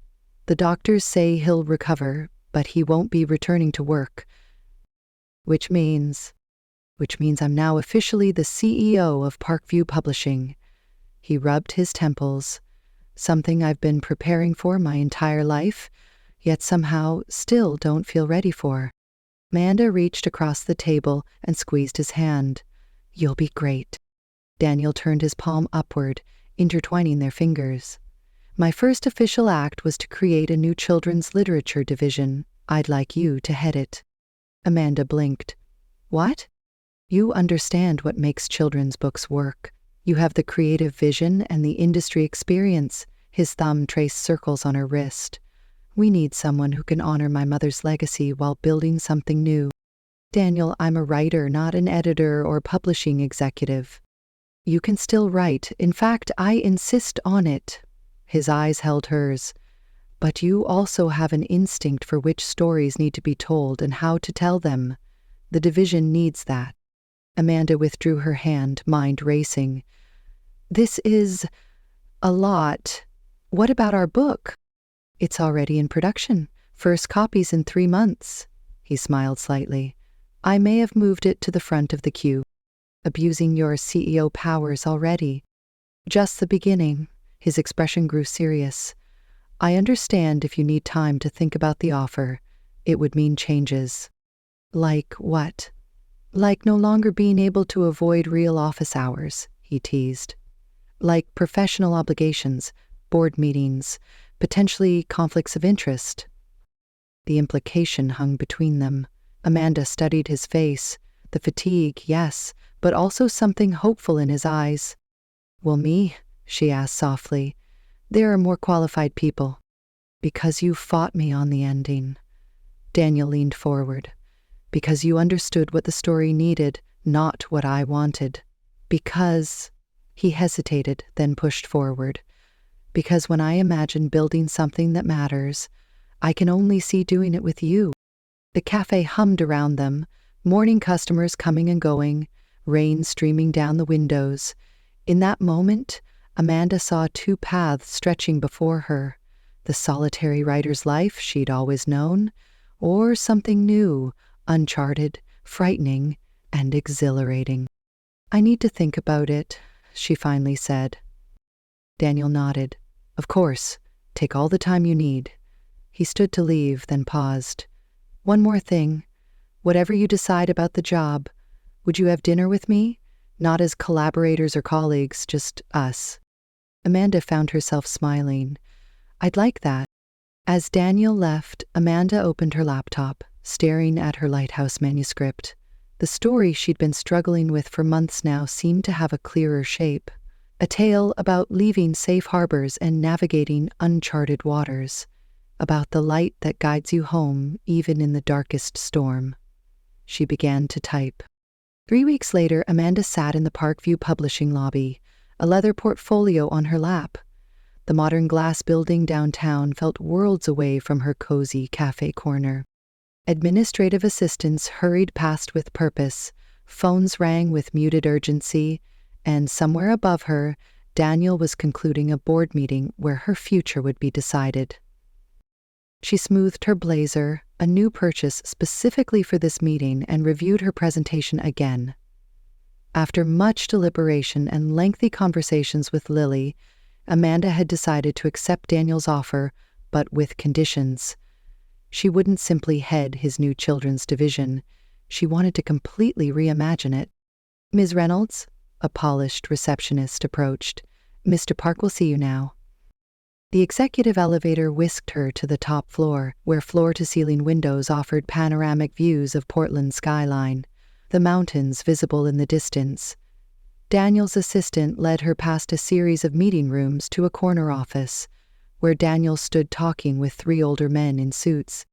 The doctors say he'll recover, but he won't be returning to work. Which means I'm now officially the CEO of Parkview Publishing." He rubbed his temples. "Something I've been preparing for my entire life, yet somehow still don't feel ready for." Amanda reached across the table and squeezed his hand. "You'll be great." Daniel turned his palm upward, intertwining their fingers. "My first official act was to create a new children's literature division. I'd like you to head it." Amanda blinked. "What?" "You understand what makes children's books work. You have the creative vision and the industry experience." His thumb traced circles on her wrist. "We need someone who can honor my mother's legacy while building something new." "Daniel, I'm a writer, not an editor or publishing executive." "You can still write. In fact, I insist on it." His eyes held hers. "But you also have an instinct for which stories need to be told and how to tell them. The division needs that." Amanda withdrew her hand, mind racing. "This is a lot. What about our book?" "It's already in production. First copies in 3 months." He smiled slightly. "I may have moved it to the front of the queue." "Abusing your CEO powers already." "Just the beginning." His expression grew serious. "I understand if you need time to think about the offer. It would mean changes." "Like what?" "Like no longer being able to avoid real office hours," he teased. "Like professional obligations, board meetings, potentially conflicts of interest." The implication hung between them. Amanda studied his face. The fatigue, yes, but also something hopeful in his eyes. "Well, me?" she asked softly. "There are more qualified people." "Because you fought me on the ending." Daniel leaned forward. "Because you understood what the story needed, not what I wanted. Because—" he hesitated, then pushed forward. "Because when I imagine building something that matters, I can only see doing it with you." The cafe hummed around them, morning customers coming and going, rain streaming down the windows. In that moment, Amanda saw two paths stretching before her: the solitary writer's life she'd always known, or something new, uncharted, frightening, and exhilarating. "I need to think about it," she finally said. Daniel nodded. "Of course, take all the time you need." He stood to leave, then paused. "One more thing. Whatever you decide about the job, would you have dinner with me? Not as collaborators or colleagues, just us." Amanda found herself smiling. "I'd like that." As Daniel left, Amanda opened her laptop, staring at her lighthouse manuscript. The story she'd been struggling with for months now seemed to have a clearer shape. A tale about leaving safe harbors and navigating uncharted waters. About the light that guides you home, even in the darkest storm. She began to type. 3 weeks later, Amanda sat in the Parkview publishing lobby, a leather portfolio on her lap. The modern glass building downtown felt worlds away from her cozy cafe corner. Administrative assistants hurried past with purpose, phones rang with muted urgency, and somewhere above her, Daniel was concluding a board meeting where her future would be decided. She smoothed her blazer, a new purchase specifically for this meeting, and reviewed her presentation again. After much deliberation and lengthy conversations with Lily, Amanda had decided to accept Daniel's offer, but with conditions. She wouldn't simply head his new children's division. She wanted to completely reimagine it. "Ms. Reynolds," a polished receptionist approached. "Mr. Park will see you now." The executive elevator whisked her to the top floor, where floor-to-ceiling windows offered panoramic views of Portland's skyline, the mountains visible in the distance. Daniel's assistant led her past a series of meeting rooms to a corner office, where Daniel stood talking with 3 older men in suits.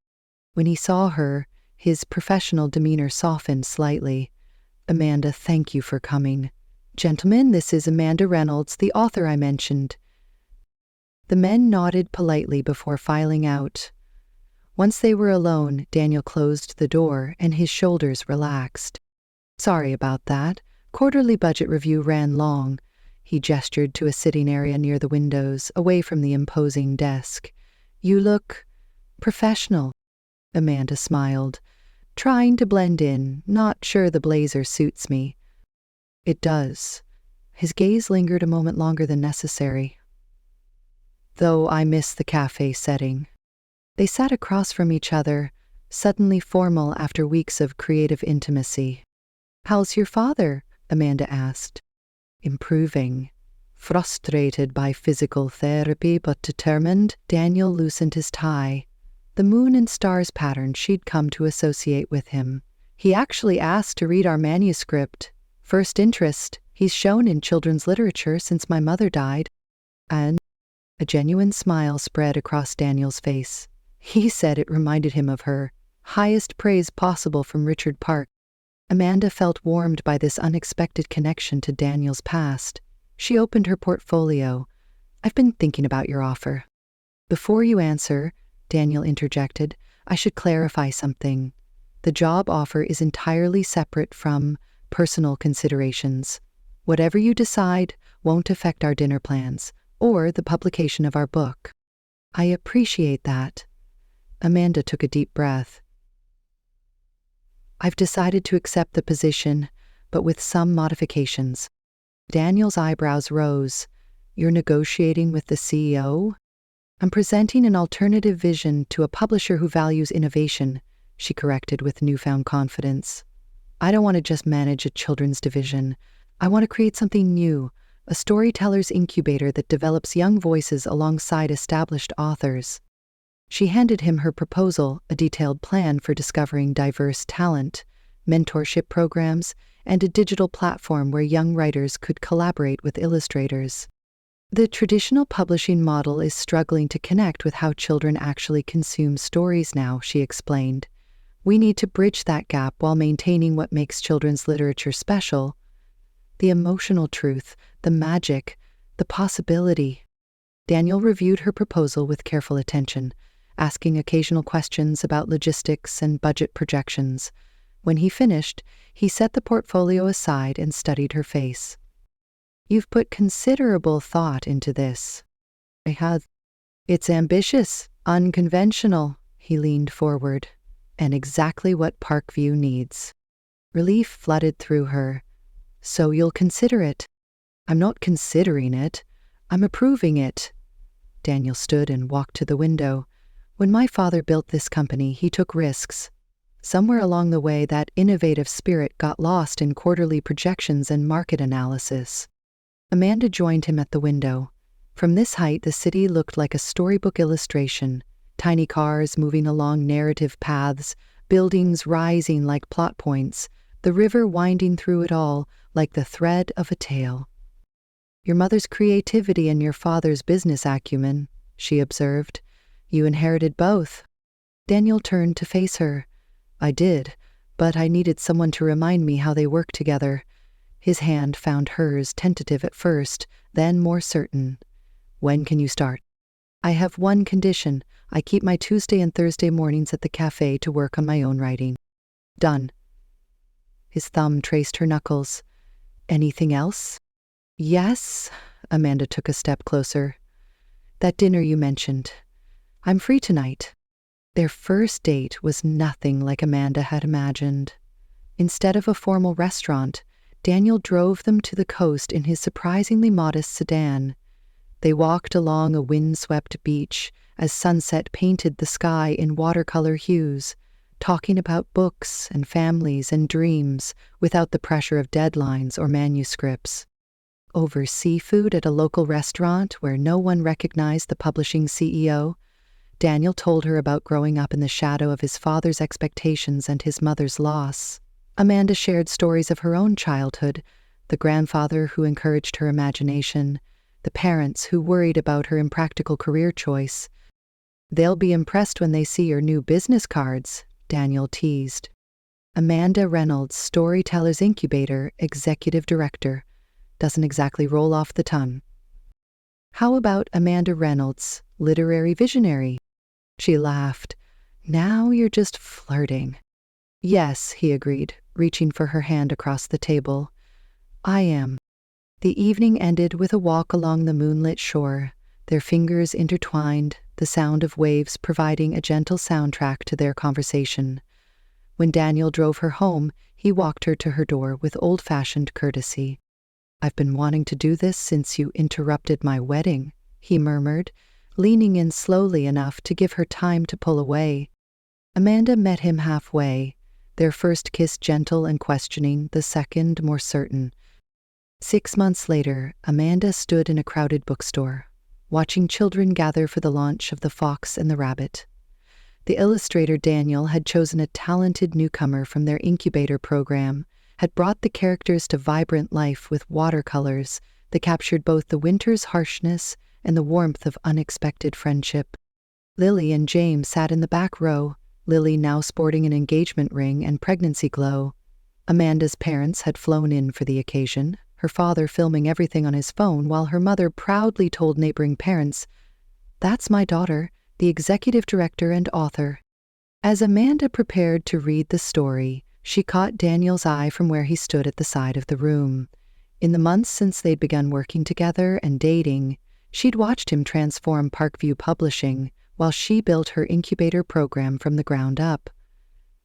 When he saw her, his professional demeanor softened slightly. "Amanda, thank you for coming. Gentlemen, this is Amanda Reynolds, the author I mentioned." The men nodded politely before filing out. Once they were alone, Daniel closed the door and his shoulders relaxed. "Sorry about that. Quarterly budget review ran long." He gestured to a sitting area near the windows, away from the imposing desk. "You look professional." Amanda smiled. "Trying to blend in, not sure the blazer suits me." "It does." His gaze lingered a moment longer than necessary. "Though I miss the cafe setting." They sat across from each other, suddenly formal after weeks of creative intimacy. "How's your father?" Amanda asked. "Improving." Frustrated by physical therapy but determined, Daniel loosened his tie. The moon and stars pattern she'd come to associate with him. "He actually asked to read our manuscript. First interest he's shown in children's literature since my mother died." And a genuine smile spread across Daniel's face. He said it reminded him of her. Highest praise possible from Richard Park. Amanda felt warmed by this unexpected connection to Daniel's past. She opened her portfolio. "I've been thinking about your offer." "Before you answer," Daniel interjected, "I should clarify something. The job offer is entirely separate from personal considerations. Whatever you decide won't affect our dinner plans or the publication of our book." "I appreciate that." Amanda took a deep breath. "I've decided to accept the position, but with some modifications." Daniel's eyebrows rose. "You're negotiating with the CEO?" "I'm presenting an alternative vision to a publisher who values innovation," she corrected with newfound confidence. "I don't want to just manage a children's division. I want to create something new, a storyteller's incubator that develops young voices alongside established authors." She handed him her proposal, a detailed plan for discovering diverse talent, mentorship programs, and a digital platform where young writers could collaborate with illustrators. The traditional publishing model is struggling to connect with how children actually consume stories now, she explained. We need to bridge that gap while maintaining what makes children's literature special: the emotional truth, the magic, the possibility. Daniel reviewed her proposal with careful attention, asking occasional questions about logistics and budget projections. When he finished, he set the portfolio aside and studied her face. "You've put considerable thought into this." "I have." "It's ambitious, unconventional," he leaned forward, "and exactly what Parkview needs." Relief flooded through her. "So you'll consider it?" "I'm not considering it. I'm approving it." Daniel stood and walked to the window. "When my father built this company, he took risks. Somewhere along the way, that innovative spirit got lost in quarterly projections and market analysis." Amanda joined him at the window. From this height, the city looked like a storybook illustration: tiny cars moving along narrative paths, buildings rising like plot points, the river winding through it all like the thread of a tale. "Your mother's creativity and your father's business acumen," she observed. "You inherited both." Daniel turned to face her. "I did, but I needed someone to remind me how they work together." His hand found hers, tentative at first, then more certain. "When can you start?" "I have one condition. I keep my Tuesday and Thursday mornings at the cafe to work on my own writing." "Done." His thumb traced her knuckles. "Anything else?" "Yes." Amanda took a step closer. "That dinner you mentioned. I'm free tonight." Their first date was nothing like Amanda had imagined. Instead of a formal restaurant, Daniel drove them to the coast in his surprisingly modest sedan. They walked along a windswept beach as sunset painted the sky in watercolor hues, talking about books and families and dreams without the pressure of deadlines or manuscripts. Over seafood at a local restaurant where no one recognized the publishing CEO, Daniel told her about growing up in the shadow of his father's expectations and his mother's loss. Amanda shared stories of her own childhood: the grandfather who encouraged her imagination, the parents who worried about her impractical career choice. "They'll be impressed when they see your new business cards," Daniel teased. Amanda Reynolds, Storytellers Incubator Executive Director. Doesn't exactly roll off the tongue. "How about Amanda Reynolds, Literary Visionary?" She laughed. "Now you're just flirting." "Yes," he agreed, reaching for her hand across the table. "I am." The evening ended with a walk along the moonlit shore, their fingers intertwined, the sound of waves providing a gentle soundtrack to their conversation. When Daniel drove her home, he walked her to her door with old-fashioned courtesy. "I've been wanting to do this since you interrupted my wedding," he murmured, leaning in slowly enough to give her time to pull away. Amanda met him halfway, their first kiss gentle and questioning, the second more certain. 6 months later, Amanda stood in a crowded bookstore, watching children gather for the launch of The Fox and the Rabbit. The illustrator Daniel had chosen a talented newcomer from their incubator program, had brought the characters to vibrant life with watercolors that captured both the winter's harshness and the warmth of unexpected friendship. Lily and James sat in the back row, Lily now sporting an engagement ring and pregnancy glow. Amanda's parents had flown in for the occasion, her father filming everything on his phone while her mother proudly told neighboring parents, "That's my daughter, the executive director and author." As Amanda prepared to read the story, she caught Daniel's eye from where he stood at the side of the room. In the months since they'd begun working together and dating, she'd watched him transform Parkview Publishing while she built her incubator program from the ground up.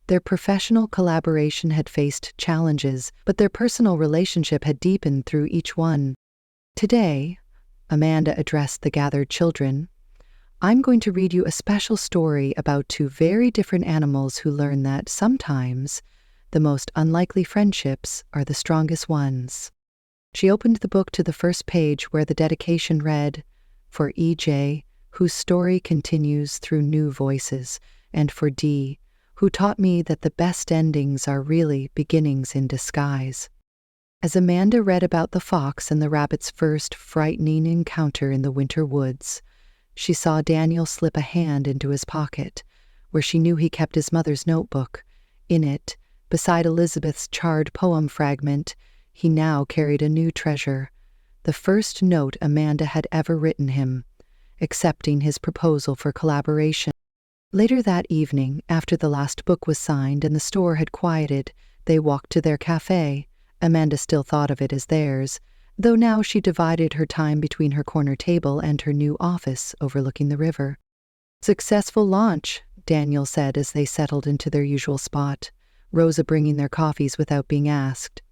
Their professional collaboration had faced challenges, but their personal relationship had deepened through each one. "Today," Amanda addressed the gathered children, "I'm going to read you a special story about two very different animals who learn that sometimes the most unlikely friendships are the strongest ones." She opened the book to the first page where the dedication read, "For E.J., whose story continues through new voices, and for D, who taught me that the best endings are really beginnings in disguise. As Amanda read about the fox and the rabbit's first frightening encounter in the winter woods, she saw Daniel slip a hand into his pocket, where she knew he kept his mother's notebook. In it, beside Elizabeth's charred poem fragment, he now carried a new treasure, the first note Amanda had ever written him, accepting his proposal for collaboration. Later that evening, after the last book was signed and the store had quieted, they walked to their cafe. Amanda still thought of it as theirs, though now she divided her time between her corner table and her new office overlooking the river. "Successful launch," Daniel said as they settled into their usual spot, Rosa bringing their coffees without being asked.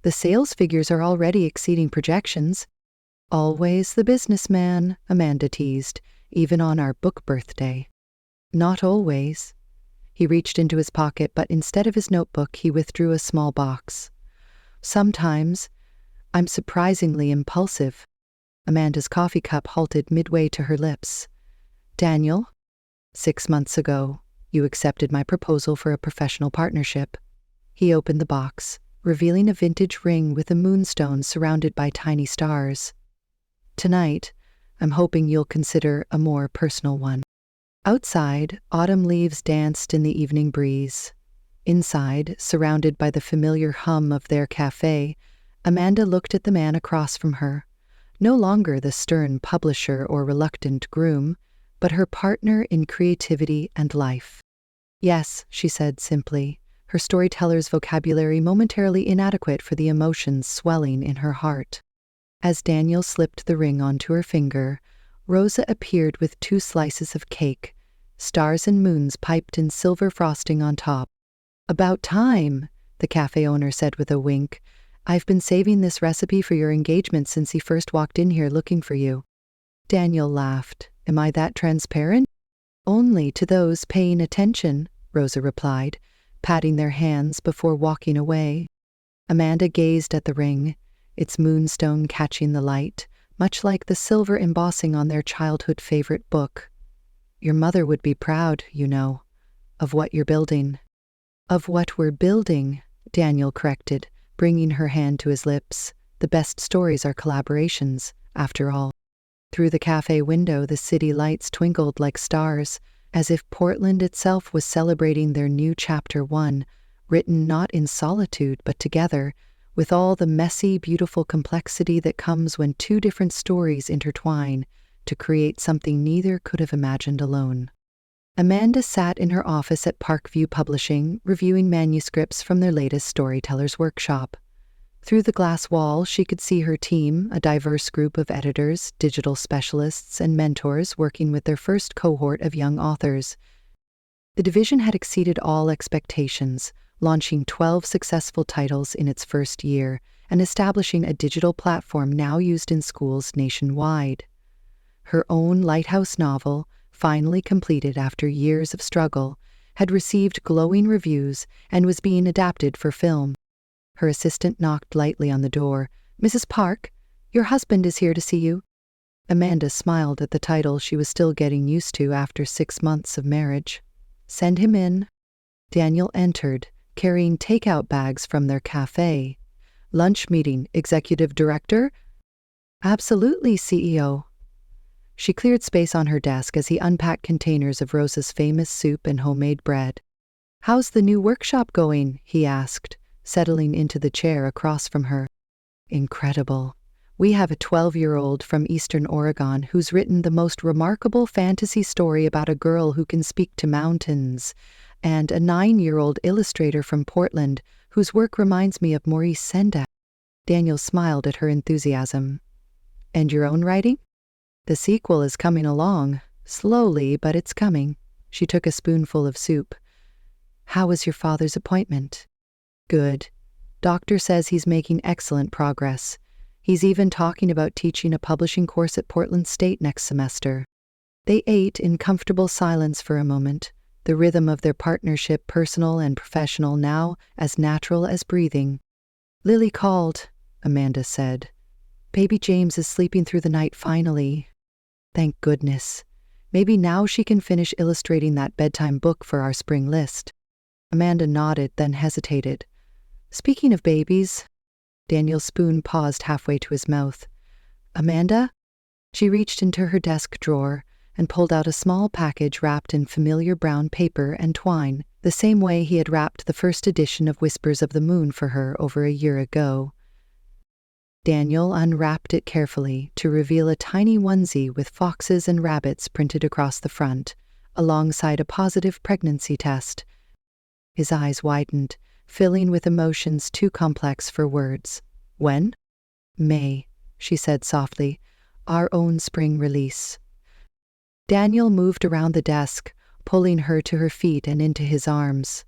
"The sales figures are already exceeding projections." "Always the businessman," Amanda teased, "even on our book birthday." "Not always." He reached into his pocket, but instead of his notebook, he withdrew a small box. "Sometimes I'm surprisingly impulsive." Amanda's coffee cup halted midway to her lips. "Daniel, 6 months ago, you accepted my proposal for a professional partnership." He opened the box, revealing a vintage ring with a moonstone surrounded by tiny stars. "Tonight, I'm hoping you'll consider a more personal one." Outside, autumn leaves danced in the evening breeze. Inside, surrounded by the familiar hum of their cafe, Amanda looked at the man across from her, no longer the stern publisher or reluctant groom, but her partner in creativity and life. "Yes," she said simply, her storyteller's vocabulary momentarily inadequate for the emotions swelling in her heart. As Daniel slipped the ring onto her finger, Rosa appeared with 2 slices of cake, stars and moons piped in silver frosting on top. "About time," the cafe owner said with a wink. "I've been saving this recipe for your engagement since he first walked in here looking for you." Daniel laughed. "Am I that transparent?" "Only to those paying attention," Rosa replied, patting their hands before walking away. Amanda gazed at the ring, its moonstone catching the light, much like the silver embossing on their childhood favorite book. "Your mother would be proud, you know, of what you're building." "Of what we're building," Daniel corrected, bringing her hand to his lips. "The best stories are collaborations, after all." Through the cafe window, the city lights twinkled like stars, as if Portland itself was celebrating their new chapter 1, written not in solitude but together, with all the messy, beautiful complexity that comes when 2 different stories intertwine to create something neither could have imagined alone. Amanda sat in her office at Parkview Publishing, reviewing manuscripts from their latest storyteller's workshop. Through the glass wall, she could see her team, a diverse group of editors, digital specialists, and mentors working with their first cohort of young authors. The division had exceeded all expectations, launching 12 successful titles in its first year and establishing a digital platform now used in schools nationwide. Her own lighthouse novel, finally completed after years of struggle, had received glowing reviews and was being adapted for film. Her assistant knocked lightly on the door. "Mrs. Park, your husband is here to see you." Amanda smiled at the title she was still getting used to after 6 months of marriage. "Send him in." Daniel entered, carrying takeout bags from their cafe. "Lunch meeting, executive director?" "Absolutely, CEO." She cleared space on her desk as he unpacked containers of Rosa's famous soup and homemade bread. "How's the new workshop going?" he asked, settling into the chair across from her. "Incredible. We have a 12-year-old from Eastern Oregon who's written the most remarkable fantasy story about a girl who can speak to mountains, and a 9-year-old illustrator from Portland whose work reminds me of Maurice Sendak." Daniel smiled at her enthusiasm. "And your own writing?" "The sequel is coming along, slowly, but it's coming." She took a spoonful of soup. "How was your father's appointment?" "Good. Doctor says he's making excellent progress. He's even talking about teaching a publishing course at Portland State next semester." They ate in comfortable silence for a moment, the rhythm of their partnership, personal and professional, now as natural as breathing. "Lily called," Amanda said. "Baby James is sleeping through the night finally." Thank goodness. Maybe now she can finish illustrating that bedtime book for our spring list. Amanda nodded, then hesitated. Speaking of babies, Daniel's spoon paused halfway to his mouth. Amanda? She reached into her desk drawer and pulled out a small package wrapped in familiar brown paper and twine, the same way he had wrapped the first edition of Whispers of the Moon for her over a year ago. Daniel unwrapped it carefully to reveal a tiny onesie with foxes and rabbits printed across the front, alongside a positive pregnancy test. His eyes widened, filling with emotions too complex for words. When? May, she said softly. Our own spring release. Daniel moved around the desk, pulling her to her feet and into his arms.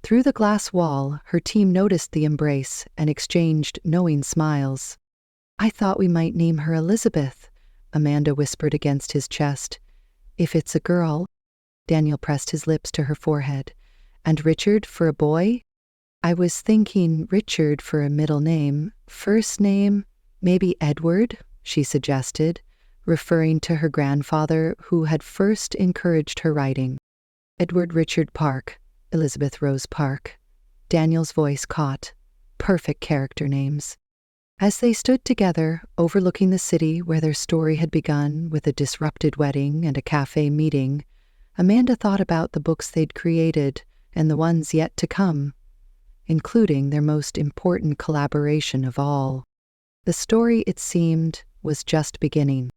Through the glass wall, her team noticed the embrace and exchanged knowing smiles. I thought we might name her Elizabeth, Amanda whispered against his chest. If it's a girl, Daniel pressed his lips to her forehead. And Richard for a boy? I was thinking Richard for a middle name. First name, maybe Edward, she suggested, referring to her grandfather who had first encouraged her writing. Edward Richard Park, Elizabeth Rose Park. Daniel's voice caught. Perfect character names. As they stood together, overlooking the city where their story had begun with a disrupted wedding and a cafe meeting, Amanda thought about the books they'd created and the ones yet to come, including their most important collaboration of all. The story, it seemed, was just beginning.